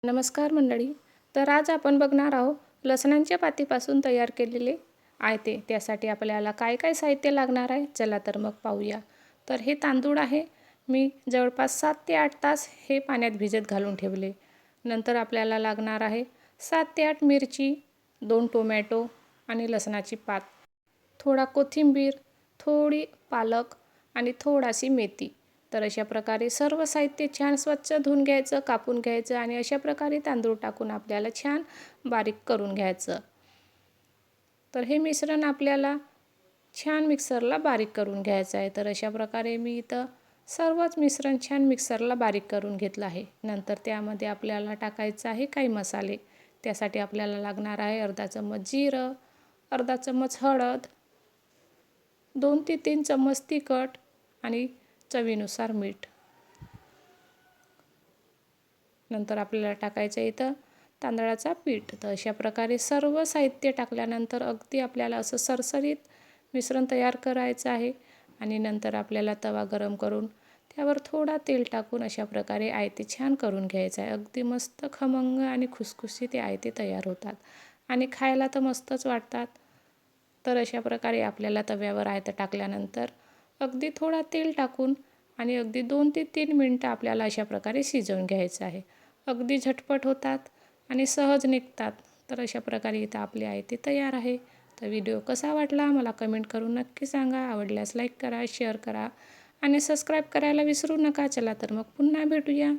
नमस्कार मंडळी. तर आज आपण बघणार आहोत लसणाच्या पातीपासून तयार केलेले आयते. त्यासाठी आपल्याला काय काय साहित्य लागणार आहे, चला तर मग पाहूया. तर हे तांदूळ आहे, मी जवळपास 7 ते 8 तास हे पाण्यात भिजत घालून ठेवले. नंतर आपल्याला लागणार आहे 7 ते 8 मिरची, 2 टोमॅटो आणि लसणाची पात, थोडा कोथिंबीर, थोडी पालक आणि थोडीशी मेथी. तर अशा प्रकारे सर्व साहित्य छान स्वच्छ धुवून घ्यायचं, कापून घ्यायचं आणि अशा प्रकारे तांदूळ टाकून आपल्याला छान बारीक करून घ्यायचं. तर हे मिश्रण आपल्याला छान मिक्सरला बारीक करून घ्यायचं आहे. तर अशा प्रकारे मी इथं सर्वच मिश्रण छान मिक्सरला बारीक करून घेतलं आहे. नंतर त्यामध्ये आपल्याला टाकायचं आहे काही मसाले. त्यासाठी आपल्याला लागणार आहे अर्धा चम्मच जिरं, अर्धा चम्मच हळद, 2 ते 3 चम्मच तिखट आणि चवीनुसार मीठ. नंतर आपल्याला टाकायचं इथं तांदळाचा पीठ. तर अशा प्रकारे सर्व साहित्य टाकल्यानंतर अगदी आपल्याला असं सरसरीत मिश्रण तयार करायचं आहे. आणि नंतर आपल्याला तवा गरम करून त्यावर थोडा तेल टाकून अशा प्रकारे आयते छान करून घ्यायचं आहे. अगदी मस्त खमंग आणि खुसखुशीत ते आयते तयार होतात आणि खायला तर मस्तच वाटतात. तर अशा प्रकारे आपल्याला तव्यावर आयतं टाकल्यानंतर अगदी थोडा तेल टाकून आणि अगदी 2 ते 3 मिनटं आपल्याला अशा प्रकारे शिजवून घ्यायचं आहे. अगदी झटपट होतात आणि सहज निघतात. तर अशा प्रकारे इथं आपले आयते तयार आहे. तर व्हिडिओ कसा वाटला मला कमेंट करून नक्की सांगा. आवडल्यास लाईक करा, शेअर करा आणि सबस्क्राईब करायला विसरू नका. चला तर मग पुन्हा भेटूया.